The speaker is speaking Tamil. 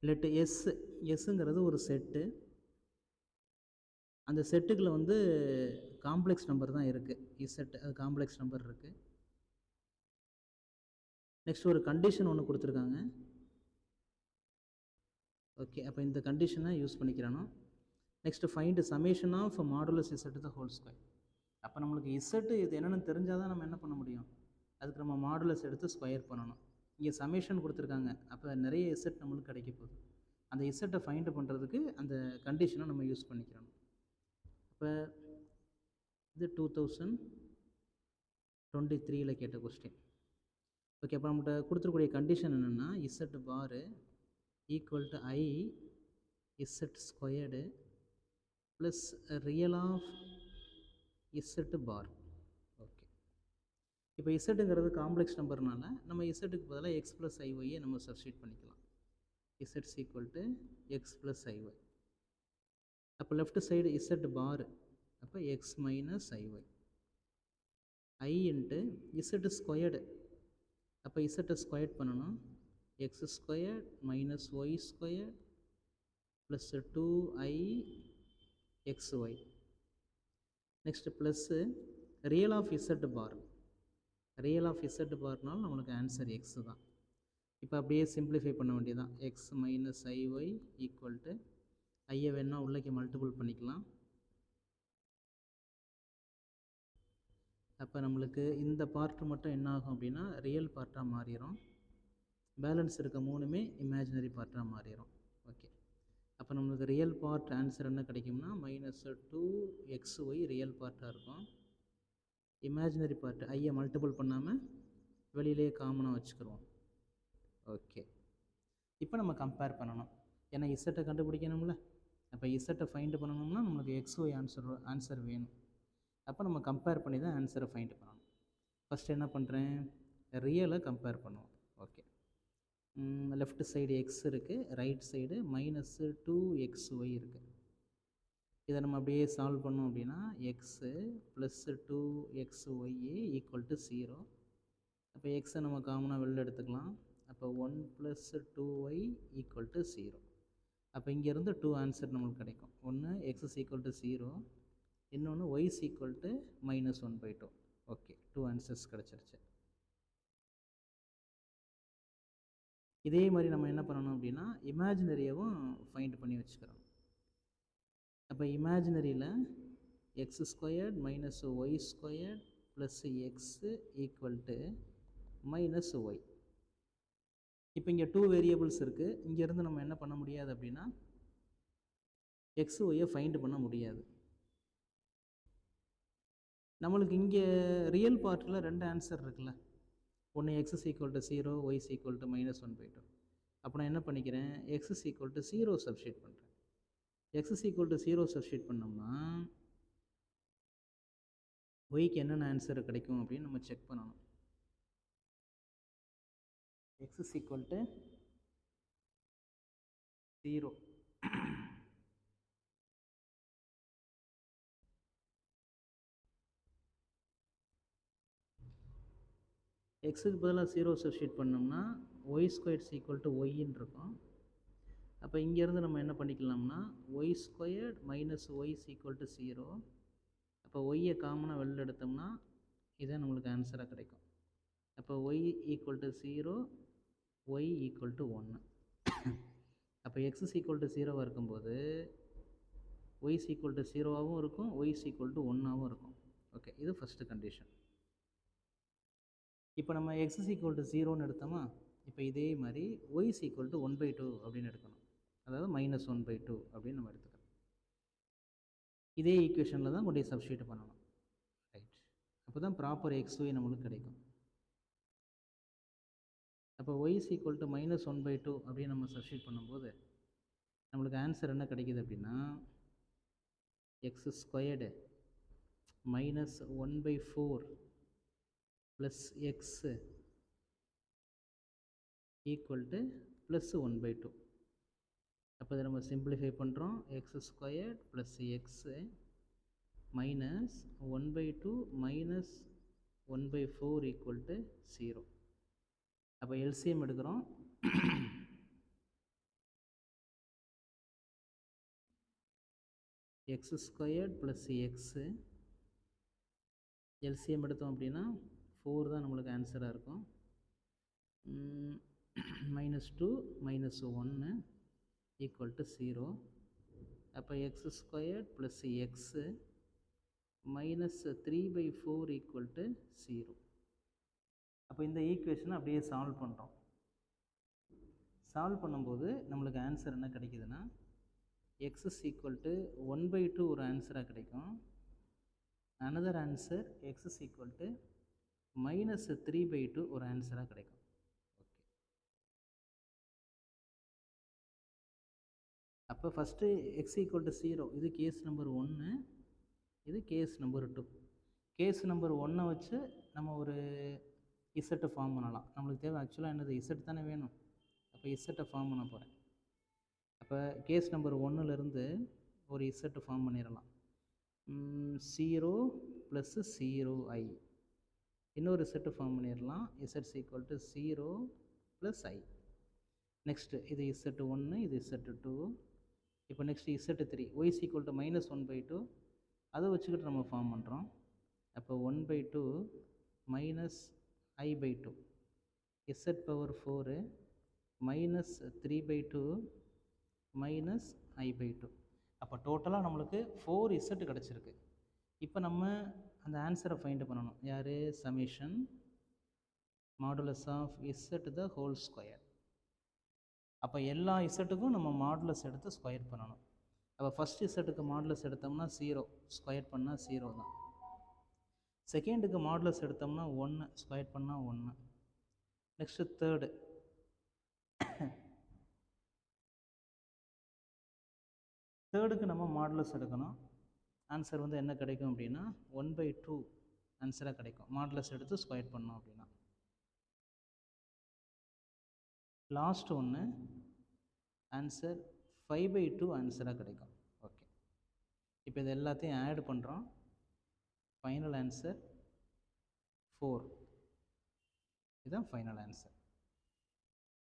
லெட் எஸ்ஸுங்கிறது ஒரு செட்டு. அந்த செட்டுக்குள்ள வந்து காம்ப்ளெக்ஸ் நம்பர் தான் இருக்குது. இசட் அது காம்ப்ளெக்ஸ் நம்பர் இருக்குது. நெக்ஸ்ட் ஒரு கண்டிஷன் ஒன்று கொடுத்துருக்காங்க. ஓகே, அப்போ இந்த கண்டிஷனை யூஸ் பண்ணிக்கிறணும். Next find summation of modulus Z the whole square. அப்போ நம்மளுக்கு இசட்டு இது என்னென்னு தெரிஞ்சால் தான் நம்ம என்ன பண்ண முடியும், அதுக்கு நம்ம மாடுலஸ் எடுத்து ஸ்கொயர் பண்ணணும். இங்கே சமேஷன் கொடுத்துருக்காங்க, அப்போ நிறைய இசட் நம்மளுக்கு கிடைக்க போகுது. அந்த இசட்டை ஃபைண்ட் பண்ணுறதுக்கு அந்த கண்டிஷனை நம்ம யூஸ் பண்ணிக்கிறணும். இப்போ இது 2023 கேட்ட கொஸ்டின். ஓகே, அப்போ நம்மகிட்ட கொடுத்துருக்கூடிய கண்டிஷன் என்னென்னா Z bar equal to I Z squared plus real of Z bar. Okay, இப்போ இசட்டுங்கிறது காம்ப்ளெக்ஸ் நம்பர்னால நம்ம இசட்டுக்கு பதிலாக எக்ஸ் ப்ளஸ் ஐஒய்யை நம்ம சப்ஸ்டியூட் பண்ணிக்கலாம். இசட்ஸ் equal to x plus i y. அப்போ லெஃப்ட் சைடு இசட் பார், அப்போ x minus i y. I into Z squared, அப்போ இசட்டை ஸ்கொயர்ட் பண்ணணும். X squared minus y squared plus 2i xy. Next plus real of Z bar. Real of Z பார்னால் நம்மளுக்கு ஆன்சர் எக்ஸ் தான். இப்போ அப்படியே சிம்பிளிஃபை பண்ண வேண்டியதான். X minus i y equal to ஐயை வேணால் உள்ளே மல்டிபிள் பண்ணிக்கலாம். அப்போ நம்மளுக்கு இந்த பார்ட் மட்டும் என்ன ஆகும் அப்படின்னா ரியல் பார்ட்டாக மாறிடும். பேலன்ஸ் இருக்க மூணுமே இமேஜினரி பார்ட்டாக மாறிடும். ஓகே, அப்போ நம்மளுக்கு ரியல் பார்ட் ஆன்சர் என்ன கிடைக்கும்னா -2xy ரியல் பார்ட்டாக இருக்கும். இமேஜினரி பார்ட் ஐயை மல்டிபிள் பண்ணாமல் வெளியிலேயே காமனாக வச்சுக்கிறோம். ஓகே, இப்போ நம்ம கம்பேர் பண்ணணும். ஏன்னா இசட்டை கண்டுபிடிக்கணும்ல. அப்போ இசட்டை ஃபைண்ட் பண்ணணும்னா நம்மளுக்கு xy ஆன்சர் வேணும். அப்போ நம்ம கம்பேர் பண்ணி தான் ஆன்சரை ஃபைண்ட் பண்ணணும். ஃபஸ்ட்டு என்ன பண்ணுறேன், ரியலை கம்பேர் பண்ணுவோம். ஓகே, லெஃப்ட் சைடு எக்ஸ் இருக்குது, ரைட் சைடு -2xy இருக்குது. இதை நம்ம அப்படியே சால்வ் பண்ணோம் அப்படின்னா x plus 2xy equal to 0. அப்போ எக்ஸை நம்ம காமனாக வெளில எடுத்துக்கலாம். அப்போ 1 + 2y ஈக்குவல் டு 0. அப்போ இங்கேருந்து 2 ஆன்சர் நம்மளுக்கு கிடைக்கும். ஒன்று எக்ஸ் ஈக்குவல் டு 0, இன்னொன்று y equal to -1/2. Okay, 2 answers கிடச்சிருச்சு. இதே மாதிரி நம்ம என்ன பண்ணணும் அப்படின்னா இமேஜினரியாவும் ஃபைண்ட் பண்ணி வச்சுக்கிறோம். அப்போ இமேஜினரியில் x squared minus y squared plus x equal to -y. இப்போ இங்கே 2 வேரியபிள்ஸ் இருக்குது. இங்கேருந்து நம்ம என்ன பண்ண முடியாது அப்படின்னா எக்ஸ் ஒய்யை ஃபைண்ட் பண்ண முடியாது. நம்மளுக்கு இங்கே ரியல் பார்ட்டில் 2 ஆன்சர் இருக்குல்ல. ஒன்று x equal to 0, Y equal to -1/2. அப்போ நான் என்ன பண்ணிக்கிறேன், எக்ஸ் ஈக்குவல் டு 0 சப்ஸ்டியூட் பண்ணுறேன். எக்ஸ் ஈக்குவல் டு 0 சப்ஸ்டியூட் பண்ணோம்னா ஒய்க்கு என்னென்ன ஆன்சர் கிடைக்கும் அப்படின்னு நம்ம செக் பண்ணணும். X equal to 0. எக்ஸுக்கு பதிலாக 0 சப்ஸ்டியூட் பண்ணோம்னா ஒய் ஸ்கொயர் ஈக்குவல் டு ஒய்ன்னு இருக்கும். அப்போ இங்கேருந்து நம்ம என்ன பண்ணிக்கலாம்னா y squared minus y equal to 0. அப்போ ஒய்யை காமனாக வெளில எடுத்தோம்னா இதான் நம்மளுக்கு ஆன்சராக கிடைக்கும். அப்போ Y equal to 0, Y equal to 1. அப்போ எக்ஸ் ஈக்குவல் டு 0 இருக்கும்போது ஒய் ஈக்குவல் டு 0ஆகவும் இருக்கும், ஒய் ஈக்குவல் டு 1ஆகவும் இருக்கும். ஓகே, இது ஃபஸ்ட்டு கண்டிஷன். இப்போ நம்ம எக்ஸ் ஈக்குவல் டு 0ன்னு எடுத்தோமா, இப்போ இதே மாதிரி ஒய் ஈக்குவல் டு 1/2 அப்படின்னு எடுக்கணும். அதாவது -1/2 அப்படின்னு நம்ம எடுத்துக்கணும். இதே ஈக்குவேஷனில் தான் கொண்டு சப்ஸ்டியூட் பண்ணணும். ரைட், அப்போ தான் ப்ராப்பர் xy நம்மளுக்கு கிடைக்கும். அப்போ ஒய் ஈக்குவல் டு -1/2 அப்படின்னு நம்ம சப்ஸ்டியூட் பண்ணும்போது நம்மளுக்கு ஆன்சர் என்ன கிடைக்கிது அப்படின்னா X squared -1/4 plus x equal to +1/2. அப்போ இதை நம்ம சிம்பிளிஃபை பண்ணுறோம். X squared plus x -1/2 -1/4 equal to 0. அப்போ எல்சிஎம் எடுக்கிறோம். X squared plus x LCM எடுத்தோம் அப்படின்னா 4 தான் நம்மளுக்கு ஆன்சராக இருக்கும். -2 -1 ஈக்குவல் டு 0. அப்போ X squared plus x -3/4 equal to 0. அப்போ இந்த ஈக்குவேஷனை அப்படியே சால்வ் பண்ணுறோம். சால்வ் பண்ணும்போது நம்மளுக்கு ஆன்சர் என்ன கிடைக்குதுன்னா எக்ஸ் இஸ் ஈக்குவல் டு 1/2 ஒரு ஆன்சராக கிடைக்கும். Another answer X is equal to -3/2 ஒரு ஆன்சராக கிடைக்கும். ஓகே, அப்போ ஃபஸ்ட்டு எக்ஸ் ஈக்குவல் டு 0 இது கேஸ் நம்பர் 1, இது கேஸ் நம்பர் 2. கேஸ் நம்பர் 1 வச்சு நம்ம ஒரு இசட்டை ஃபார்ம் பண்ணலாம். நம்மளுக்கு தேவை ஆக்சுவலாக என்னது இசட் தானே வேணும். அப்போ இசட்டை ஃபார்ம் பண்ண போகிறேன். அப்போ கேஸ் நம்பர் 1லேருந்து ஒரு இசட்டை ஃபார்ம் பண்ணிடலாம். 0 + 0i. இன்னொரு இசட்டை ஃபார்ம் பண்ணிடலாம். இசட்ஸ் ஈக்குவல் டு 0 + i. நெக்ஸ்ட்டு இது Z1, இது Z2. இப்போ next Z3 y is equal to -1/2. அதை வச்சுக்கிட்டு நம்ம ஃபார்ம் பண்ணுறோம். அப்போ 1/2 -i/2 Z⁴ -3/2 -i/2. அப்போ டோட்டலாக நம்மளுக்கு 4Z கிடச்சிருக்கு. இப்போ நம்ம அந்த ஆன்சரை ஃபைண்ட் பண்ணணும். யார்? Summation modulus of Z². அப்போ எல்லா இசட்டுக்கும் நம்ம மாடுலஸ் எடுத்து ஸ்கொயர் பண்ணணும். அப்போ ஃபஸ்ட் இசட்டுக்கு மாடுலஸ் எடுத்தோம்னா 0, ஸ்கொயர் பண்ணால் 0 தான். செகண்டுக்கு மாடுலஸ் எடுத்தோம்னா 1, ஸ்கொயர் பண்ணால் 1. நெக்ஸ்ட்டு தேர்டுக்கு நம்ம மாடுலஸ் எடுக்கணும். ஆன்சர் வந்து என்ன கிடைக்கும் அப்படின்னா 1/2 ஆன்சராக கிடைக்கும். மாடுலஸ் எடுத்து ஸ்கொயர் பண்ணோம் அப்படின்னா. லாஸ்ட் ஒன்று ஆன்சர் 5/2 ஆன்சராக கிடைக்கும். ஓகே, இப்போ இது எல்லாத்தையும் ஆட் பண்ணுறோம். Final answer 4. இதுதான் ஃபைனல் ஆன்சர்.